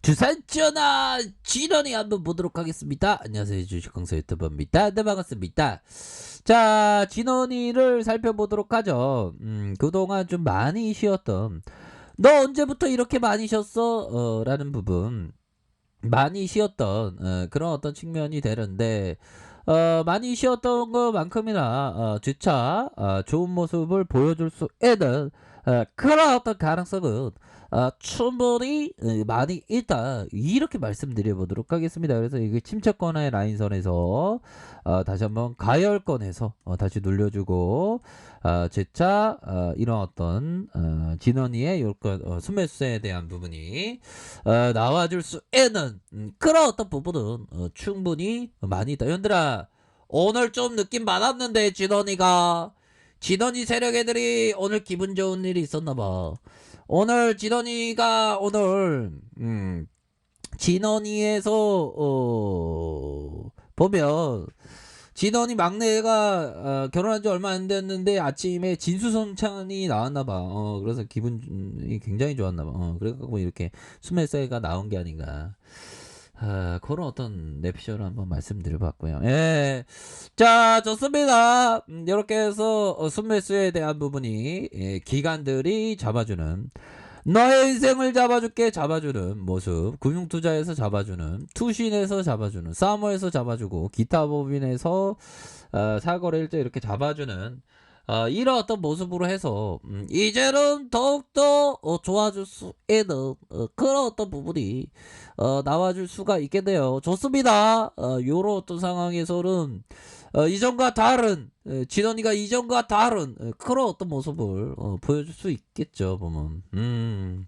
주산 전화 진원이 한번 보도록 하겠습니다. 안녕하세요, 주식강사 유튜버입니다. 네, 반갑습니다. 자, 진원이를 살펴보도록 하죠. 그동안 좀 많이 쉬었던, 너 언제부터 이렇게 많이 쉬었어? 라는 부분, 많이 쉬었던 그런 어떤 측면이 되는데, 많이 쉬었던 것만큼이나 주차 좋은 모습을 보여줄 수 있는 그런 어떤 가능성은 충분히 많이 있다, 이렇게 말씀드려 보도록 하겠습니다. 그래서 이게 침체권의 라인선에서 다시 한번 가열권에서 다시 눌려주고 재차 이런 어떤 진원이의 요건 순매수에 대한 부분이 나와줄 수 있는 그런 어떤 부분은 충분히 많이 있다. 현들아, 오늘 좀 느낌 많았는데 진원이 세력 애들이 오늘 기분 좋은 일이 있었나봐. 오늘 진원이가 오늘 진원이에서 보면 진원이 막내가 결혼한 지 얼마 안 됐는데 아침에 진수성찬이 나왔나봐. 그래서 기분이 굉장히 좋았나봐. 그래갖고 이렇게 수매세가 나온 게 아닌가. 그런 어떤 랩쇼를 한번 말씀드려봤고요. 예. 자, 좋습니다. 이렇게 해서 순매수에 대한 부분이 기관들이 잡아주는, 너의 인생을 잡아주는 모습, 금융투자에서 잡아주는, 투신에서 잡아주는, 사모에서 잡아주고, 기타 법인에서 사거래일자 이렇게 잡아주는 이런 어떤 모습으로 해서 이제는 더욱더 좋아질 수 있는 그런 어떤 부분이 나와줄 수가 있겠네요. 좋습니다. 요런 어떤 상황에서는 이전과 다른 진원이가 이전과 다른 그런 어떤 모습을 보여줄 수 있겠죠, 보면.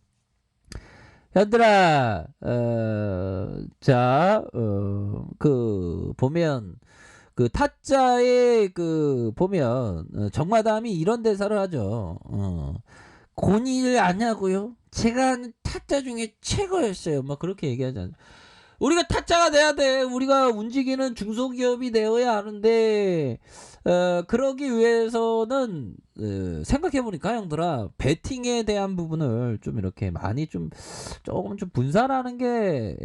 현들아, 자, 보면 그 타짜의 보면 정마담이 이런 대사를 하죠. 곤일 아냐고요? 제가 아는 타짜 중에 최고였어요. 막 그렇게 얘기하잖아요. 우리가 타짜가 돼야 돼. 우리가 움직이는 중소기업이 되어야 하는데 그러기 위해서는 생각해보니까 형들아, 배팅에 대한 부분을 좀 이렇게 많이 조금 좀 분산하는 게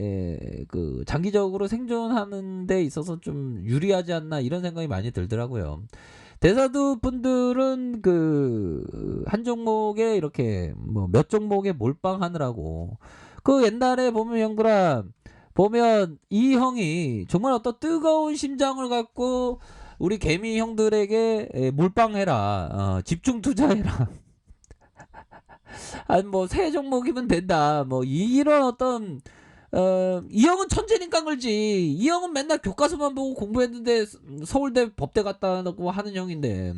그 장기적으로 생존하는 데 있어서 좀 유리하지 않나, 이런 생각이 많이 들더라고요. 대사두 분들은 한 종목에 이렇게 뭐 몇 종목에 몰빵하느라고, 그 옛날에 보면 형들아, 보면 이 형이 정말 어떤 뜨거운 심장을 갖고 우리 개미 형들에게 몰빵해라, 집중 투자해라, 한 뭐 세 종목이면 된다, 뭐 이런 어떤 이 형은 천재니까 그렇지. 이 형은 맨날 교과서만 보고 공부했는데 서울대 법대 갔다고 하는 형인데,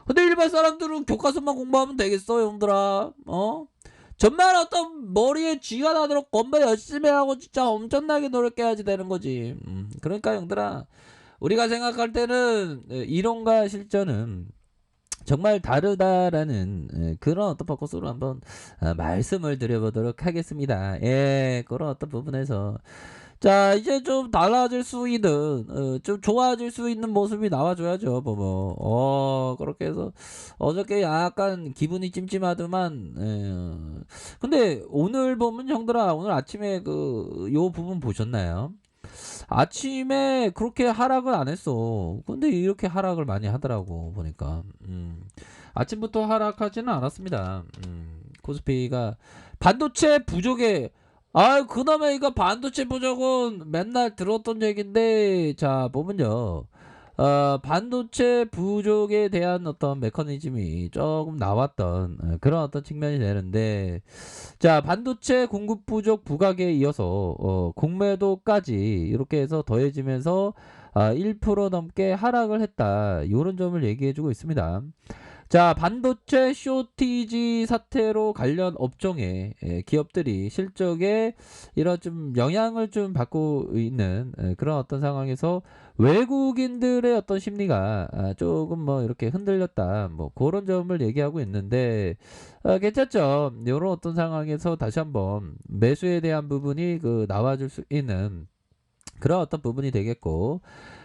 근데 일반 사람들은 교과서만 공부하면 되겠어, 형들아? 정말 어떤 머리에 쥐가 나도록 건배 열심히 하고 진짜 엄청나게 노력해야지 되는 거지. 그러니까 형들아, 우리가 생각할 때는 이론과 실전은 정말 다르다라는 그런 어떤 포커스로 한번 말씀을 드려보도록 하겠습니다. 예, 그런 어떤 부분에서 자, 이제 좀 달라질 수 있는 좀 좋아질 수 있는 모습이 나와줘야죠, 보면. 그렇게 해서 어저께 약간 기분이 찜찜하더만. 근데 오늘 보면 형들아, 오늘 아침에 요 부분 보셨나요? 아침에 그렇게 하락을 안 했어. 근데 이렇게 하락을 많이 하더라고, 보니까. 아침부터 하락하지는 않았습니다. 코스피가 반도체 부족에, 그다음에 이거 반도체 부족은 맨날 들었던 얘기인데, 자, 보면요. 반도체 부족에 대한 어떤 메커니즘이 조금 나왔던 그런 어떤 측면이 되는데, 자, 반도체 공급 부족 부각에 이어서 공매도까지 이렇게 해서 더해지면서 1% 넘게 하락을 했다, 이런 점을 얘기해주고 있습니다. 자, 반도체 쇼티지 사태로 관련 업종의 기업들이 실적에 이런 좀 영향을 좀 받고 있는 그런 어떤 상황에서 외국인들의 어떤 심리가 조금 뭐 이렇게 흔들렸다, 뭐 그런 점을 얘기하고 있는데, 괜찮죠? 이런 어떤 상황에서 다시 한번 매수에 대한 부분이 나와줄 수 있는 그런 어떤 부분이 되겠고,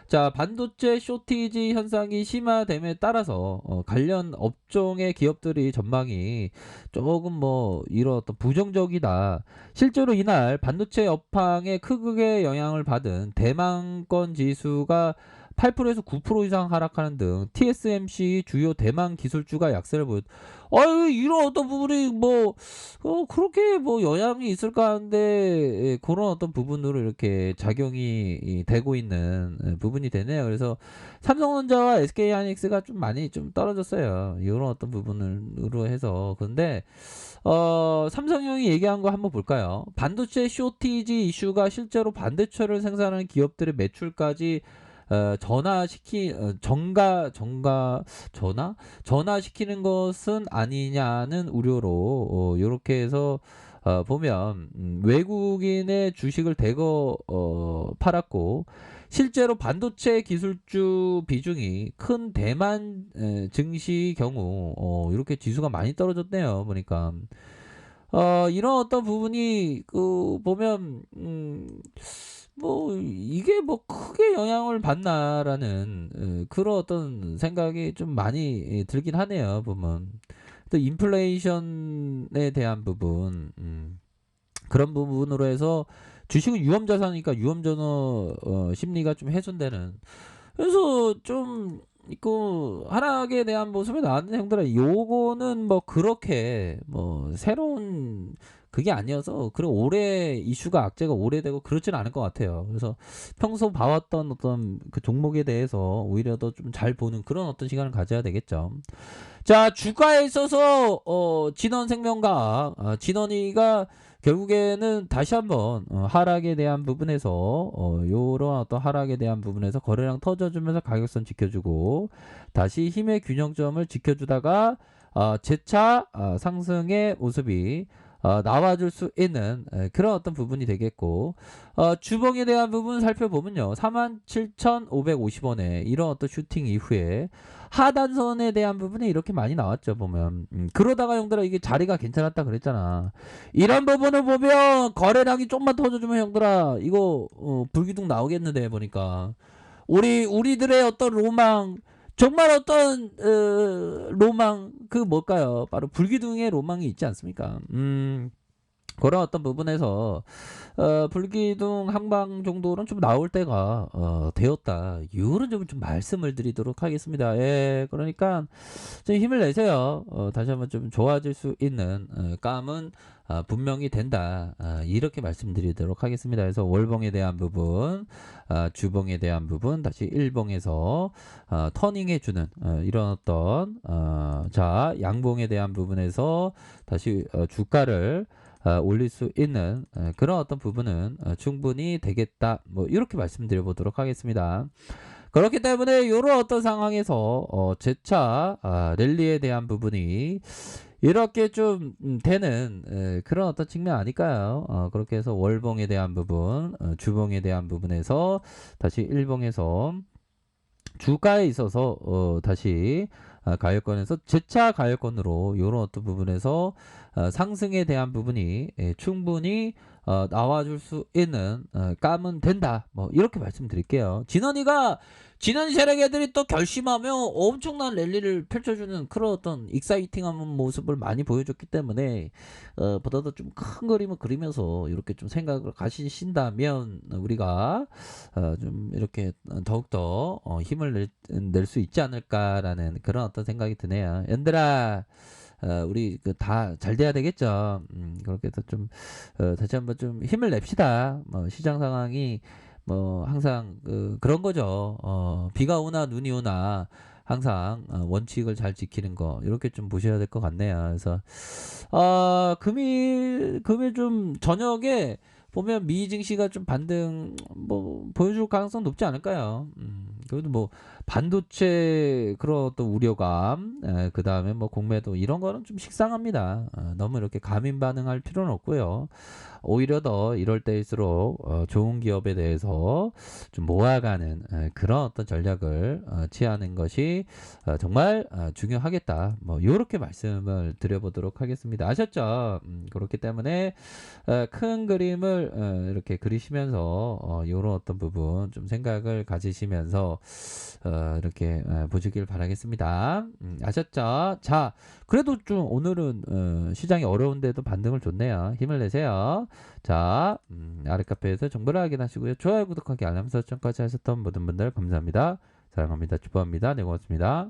자, 반도체 쇼티지 현상이 심화됨에 따라서 관련 업종의 기업들이 전망이 조금 뭐 이런 어떤 부정적이다. 실제로 이날 반도체 업황에 크게 영향을 받은 대망권 지수가 8%에서 9% 이상 하락하는 등 TSMC 주요 대망 기술주가 약세를 보였. 아유, 이런 어떤 부분이 뭐 그렇게 뭐 영향이 있을까 하는데, 예, 그런 어떤 부분으로 이렇게 작용이 되고 있는 부분이 되네요. 그래서 삼성전자와 SK하이닉스가 좀 많이 좀 떨어졌어요. 이런 어떤 부분으로 해서. 근데 삼성형이 얘기한 거 한번 볼까요? 반도체 쇼티지 이슈가 실제로 반도체를 생산하는 기업들의 매출까지 전화시키는 것은 아니냐는 우려로, 요렇게 해서 보면 외국인의 주식을 대거 팔았고, 실제로 반도체 기술주 비중이 큰 대만 증시 경우 이렇게 지수가 많이 떨어졌네요. 보니까 이런 어떤 부분이 그 보면 뭐 이게 뭐 크게 영향을 받나라는 그런 어떤 생각이 좀 많이 들긴 하네요. 보면 또 인플레이션에 대한 부분, 그런 부분으로 해서 주식은 유험자산이니까 유험전어 심리가 좀 훼손되는. 그래서 좀 그 하락에 대한 모습이 나왔는데, 형들아, 요거는 뭐 그렇게 뭐 새로운 그게 아니어서, 그리고 올해 이슈가 악재가 오래되고 그렇지는 않을 것 같아요. 그래서 평소 봐왔던 어떤 그 종목에 대해서 오히려 더 좀 잘 보는 그런 어떤 시간을 가져야 되겠죠. 자, 주가에 있어서 진원생명과학, 진원이가 결국에는 다시 한번 하락에 대한 부분에서 요런 어떤 하락에 대한 부분에서 거래량 터져주면서 가격선 지켜주고, 다시 힘의 균형점을 지켜주다가 재차 상승의 모습이 나와줄 수 있는 그런 어떤 부분이 되겠고, 주봉에 대한 부분 살펴보면요, 47,550원에 이런 어떤 슈팅 이후에 하단선에 대한 부분이 이렇게 많이 나왔죠. 보면 그러다가 형들아, 이게 자리가 괜찮았다 그랬잖아. 이런 부분을 보면 거래량이 좀만 터져주면 형들아, 이거 불기둥 나오겠는데. 보니까 우리들의 어떤 로망, 정말 어떤 로망, 그 뭘까요? 바로 불기둥의 로망이 있지 않습니까? 그런 어떤 부분에서 불기둥 항방 정도는 좀 나올 때가 되었다. 이런 점을 좀 말씀을 드리도록 하겠습니다. 예, 그러니까 좀 힘을 내세요. 다시 한번 좀 좋아질 수 있는 감은 분명히 된다. 이렇게 말씀드리도록 하겠습니다. 그래서 월봉에 대한 부분, 주봉에 대한 부분, 다시 일봉에서 터닝해주는 이런 어떤 자, 양봉에 대한 부분에서 다시 주가를 올릴 수 있는 그런 어떤 부분은 충분히 되겠다. 뭐 이렇게 말씀드려 보도록 하겠습니다. 그렇기 때문에 이런 어떤 상황에서 재차 랠리에 대한 부분이 이렇게 좀 되는 그런 어떤 측면 아닐까요? 그렇게 해서 월봉에 대한 부분, 주봉에 대한 부분에서 다시 일봉에서 주가에 있어서 다시 가격권에서 재차 가격권으로 이런 어떤 부분에서 상승에 대한 부분이 충분히 나와줄 수 있는 감은 된다. 뭐 이렇게 말씀드릴게요. 진원이 세력 애들이 또 결심하면 엄청난 랠리를 펼쳐주는 그런 어떤 익사이팅한 모습을 많이 보여줬기 때문에 보다도 좀 큰 그림을 그리면서 이렇게 좀 생각을 가지신다면 우리가 좀 이렇게 더욱더 힘을 낼 수 있지 않을까라는 그런 어떤 생각이 드네요. 얘들아, 우리 그 다 잘 돼야 되겠죠. 그렇게 해서 좀 다시 한번 좀 힘을 냅시다. 뭐 시장 상황이 뭐 항상 그런 거죠. 비가 오나 눈이 오나 항상 원칙을 잘 지키는 거, 이렇게 좀 보셔야 될 것 같네요. 그래서 금일 좀 저녁에 보면 미 증시가 좀 반등 뭐 보여줄 가능성 높지 않을까요? 그래도 뭐 반도체 그런 어떤 우려감, 그 다음에 뭐 공매도 이런 거는 좀 식상합니다. 너무 이렇게 가민 반응할 필요는 없고요. 오히려 더 이럴 때일수록 좋은 기업에 대해서 좀 모아가는 그런 어떤 전략을 취하는 것이 정말 중요하겠다. 뭐 요렇게 말씀을 드려보도록 하겠습니다. 아셨죠? 그렇기 때문에 큰 그림을 이렇게 그리시면서 요런 어떤 부분 좀 생각을 가지시면서 이렇게 보시길 바라겠습니다. 아셨죠? 자, 그래도 좀 오늘은 시장이 어려운데도 반등을 줬네요. 힘을 내세요. 자, 아랫카페에서 정보를 확인하시고요. 좋아요, 구독하기, 알람 설정까지 하셨던 모든 분들 감사합니다. 사랑합니다. 축복합니다. 네, 고맙습니다.